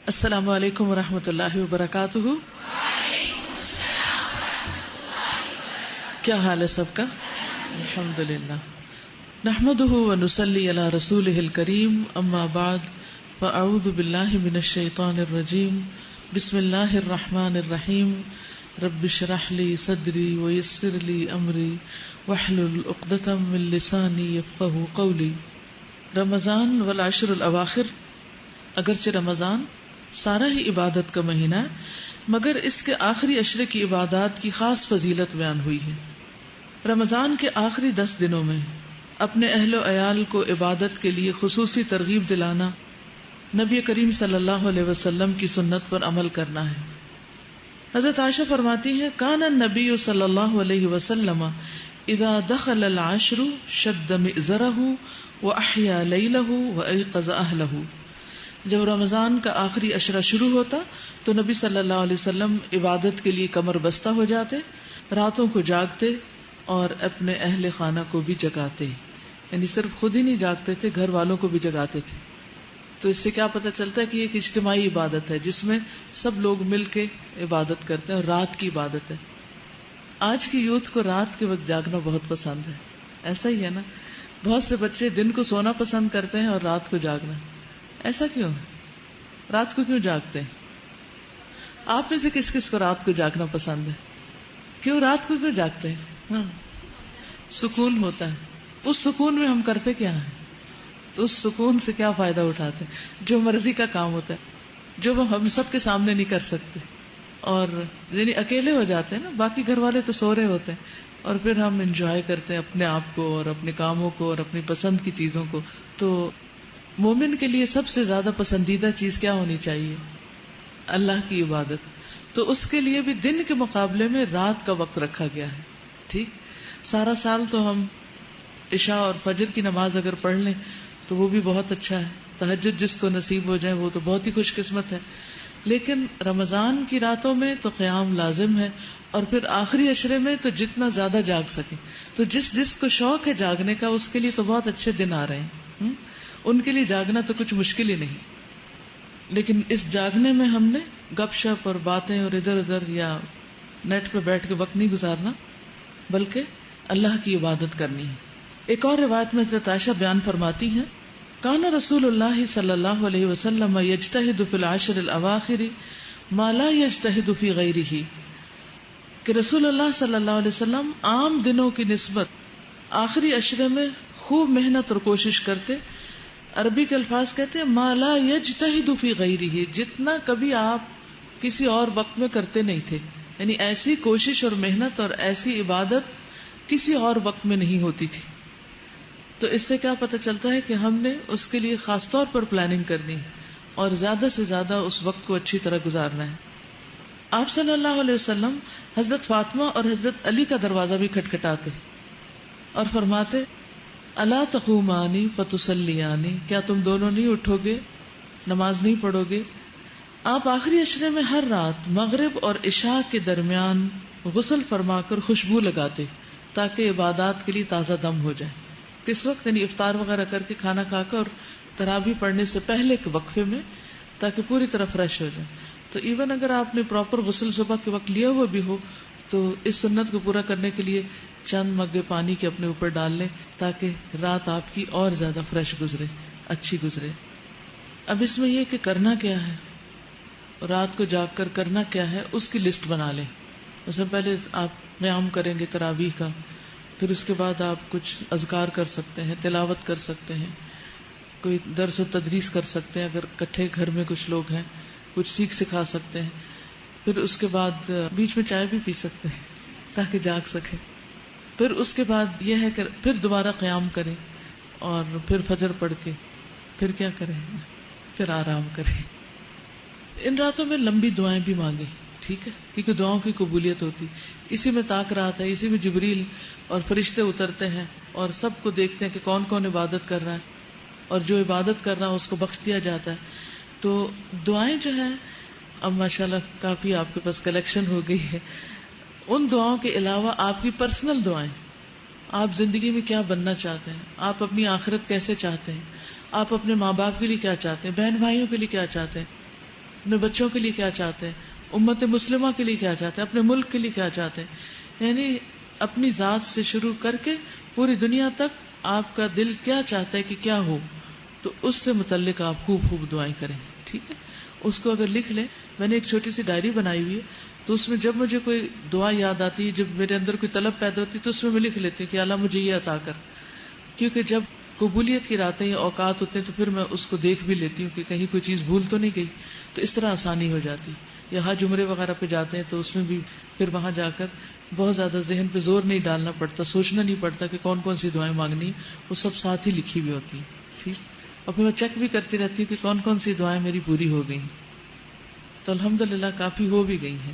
السلام علیکم ورحمۃ اللہ وبرکاتہ. کیا حال ہے سب کا؟ الحمد للہ. نحمده ونصلی علی رسولہ الکریم. اما بعد فاعوذ باللہ من الشیطان الرجیم. بسم اللہ الرحمن الرحیم. رب اشرح لی صدری ویسر لی امری واحلل عقدۃ من لسانی یفقہوا قولی. رمضان والعشر الاواخر. اگرچہ رمضان سارا ہی عبادت کا مہینہ ہے، مگر اس کے آخری عشرے کی عبادات کی خاص فضیلت بیان ہوئی ہے. رمضان کے آخری 10 دنوں میں اپنے اہل و عیال کو عبادت کے لیے خصوصی ترغیب دلانا، نبی کریم صلی اللہ علیہ وسلم کی سنت پر عمل کرنا ہے. حضرت عائشہ فرماتی ہیں، کان النبی صلی اللہ علیہ وسلم اذا دخل العشر شد مئزرہ واحیا لیلہ وایقظ اہلہ. جب رمضان کا آخری عشرہ شروع ہوتا تو نبی صلی اللہ علیہ وسلم عبادت کے لیے کمر بستہ ہو جاتے، راتوں کو جاگتے اور اپنے اہل خانہ کو بھی جگاتے. یعنی صرف خود ہی نہیں جاگتے تھے، گھر والوں کو بھی جگاتے تھے. تو اس سے کیا پتہ چلتا ہے کہ یہ ایک اجتماعی عبادت ہے جس میں سب لوگ مل کے عبادت کرتے ہیں، اور رات کی عبادت ہے. آج کی یوتھ کو رات کے وقت جاگنا بہت پسند ہے. ایسا ہی ہے نا؟ بہت سے بچے دن کو سونا پسند کرتے ہیں اور رات کو جاگنا. ایسا کیوں ہے؟ رات کو کیوں جاگتے ہیں؟ آپ میں سے کس کس کو رات کو جاگنا پسند ہے؟ کیوں رات کو کیوں جاگتے ہیں؟ ہاں، سکون ہوتا ہے. اس سکون میں ہم کرتے کیا ہیں؟ تو اس سکون سے کیا فائدہ اٹھاتے ہیں؟ جو مرضی کا کام ہوتا ہے جو ہم سب کے سامنے نہیں کر سکتے، اور یعنی اکیلے ہو جاتے ہیں نا. باقی گھر والے تو سو رہے ہوتے ہیں، اور پھر ہم انجوائے کرتے ہیں اپنے آپ کو اور اپنے کاموں کو اور اپنی پسند کی چیزوں کو. تو مومن کے لیے سب سے زیادہ پسندیدہ چیز کیا ہونی چاہیے؟ اللہ کی عبادت. تو اس کے لیے بھی دن کے مقابلے میں رات کا وقت رکھا گیا ہے. ٹھیک، سارا سال تو ہم عشاء اور فجر کی نماز اگر پڑھ لیں تو وہ بھی بہت اچھا ہے. تہجد جس کو نصیب ہو جائے وہ تو بہت ہی خوش قسمت ہے. لیکن رمضان کی راتوں میں تو قیام لازم ہے، اور پھر آخری عشرے میں تو جتنا زیادہ جاگ سکے. تو جس کو شوق ہے جاگنے کا، اس کے لیے تو بہت اچھے دن آ رہے ہیں. ان کے لیے جاگنا تو کچھ مشکل ہی نہیں. لیکن اس جاگنے میں ہم نے گپ شپ اور باتیں اور ادھر ادھر یا نیٹ پہ بیٹھ کے وقت نہیں گزارنا، بلکہ اللہ کی عبادت کرنی ہے. ایک اور روایت میں حضرت عائشہ بیان فرماتی ہیں، کان رسول اللہ صلی اللہ علیہ وسلم یجتہد فی العشر الاواخر ما لا یجتہد فی غیرہ. کہ رسول اللہ صلی اللہ علیہ وسلم عام دنوں کی نسبت آخری عشرے میں خوب محنت اور کوشش کرتے. عربی کے الفاظ کہتے ہیں ما لا یجتہد فی غیرہ، جتنا کبھی آپ کسی اور وقت میں کرتے نہیں تھے. یعنی ایسی کوشش اور محنت اور ایسی عبادت کسی اور وقت میں نہیں ہوتی تھی. تو اس سے کیا پتہ چلتا ہے کہ ہم نے اس کے لیے خاص طور پر پلاننگ کرنی اور زیادہ سے زیادہ اس وقت کو اچھی طرح گزارنا ہے. آپ صلی اللہ علیہ وسلم حضرت فاطمہ اور حضرت علی کا دروازہ بھی کھٹکھٹاتے اور فرماتے، الا تقومانی فتصلیانی، کیا تم دونوں نہیں اٹھو گے، نماز نہیں پڑھو گے؟ آپ آخری عشرے میں ہر رات مغرب اور عشاء کے درمیان غسل فرما کر خوشبو لگاتے تاکہ عبادات کے لیے تازہ دم ہو جائے. کس وقت؟ یعنی افطار وغیرہ کر کے کھانا کھا کر اور تراویح پڑھنے سے پہلے کے وقفے میں، تاکہ پوری طرح فریش ہو جائے. تو ایون اگر آپ نے پراپر غسل صبح کے وقت لیا ہوا بھی ہو تو اس سنت کو پورا کرنے کے لیے چند مگے پانی کے اپنے اوپر ڈال لیں تاکہ رات آپ کی اور زیادہ فریش گزرے، اچھی گزرے. اب اس میں یہ کہ کرنا کیا ہے، رات کو جاگ کر کرنا کیا ہے، اس کی لسٹ بنا لیں. مثلا پہلے آپ قیام کریں گے تراویح کا، پھر اس کے بعد آپ کچھ اذکار کر سکتے ہیں، تلاوت کر سکتے ہیں، کوئی درس و تدریس کر سکتے ہیں، اگر کٹھے گھر میں کچھ لوگ ہیں کچھ سیکھ سکھا سکتے ہیں. پھر اس کے بعد بیچ میں چائے بھی پی سکتے ہیں تاکہ جاگ سکے. پھر اس کے بعد یہ ہے کہ پھر دوبارہ قیام کریں اور پھر فجر پڑھ کے پھر کیا کریں، پھر آرام کریں. ان راتوں میں لمبی دعائیں بھی مانگیں، ٹھیک ہے، کیونکہ دعاؤں کی قبولیت ہوتی. اسی میں طاق رات ہے، اسی میں جبریل اور فرشتے اترتے ہیں اور سب کو دیکھتے ہیں کہ کون کون عبادت کر رہا ہے، اور جو عبادت کر رہا ہے اس کو بخش دیا جاتا ہے. تو دعائیں جو ہیں اب ماشاءاللہ کافی آپ کے پاس کلیکشن ہو گئی ہے. ان دعاؤں کے علاوہ آپ کی پرسنل دعائیں، آپ زندگی میں کیا بننا چاہتے ہیں، آپ اپنی آخرت کیسے چاہتے ہیں، آپ اپنے ماں باپ کے لیے کیا چاہتے ہیں، بہن بھائیوں کے لیے کیا چاہتے ہیں، اپنے بچوں کے لیے کیا چاہتے ہیں، امت مسلمہ کے لیے کیا چاہتے ہیں، اپنے ملک کے لیے کیا چاہتے ہیں، یعنی اپنی ذات سے شروع کر کے پوری دنیا تک آپ کا دل کیا چاہتا ہے کہ کیا ہو، تو اس سے متعلق آپ خوب خوب دعائیں کریں. ٹھیک ہے، اس کو اگر لکھ لیں. میں نے ایک چھوٹی سی ڈائری بنائی ہوئی ہے، تو اس میں جب مجھے کوئی دعا یاد آتی ہے، جب میرے اندر کوئی طلب پیدا ہوتی ہے، تو اس میں لکھ لیتی ہوں کہ اللہ مجھے یہ عطا کر. کیونکہ جب قبولیت کی راتیں یا اوقات ہوتے ہیں تو پھر میں اس کو دیکھ بھی لیتی ہوں کہ کہیں کوئی چیز بھول تو نہیں گئی، تو اس طرح آسانی ہو جاتی. یا حج عمرے وغیرہ پہ جاتے ہیں تو اس میں بھی پھر وہاں جا کر بہت زیادہ ذہن پہ زور نہیں ڈالنا پڑتا، سوچنا نہیں پڑتا کہ کون کون سی دعائیں مانگنی، وہ سب ساتھ ہی لکھی ہوئی ہوتی ہیں. ٹھیک، اور پھر میں چیک بھی کرتی رہتی ہوں کہ کون کون سی دعائیں میری پوری ہو گئی. تو الحمدللہ کافی ہو بھی گئی ہیں.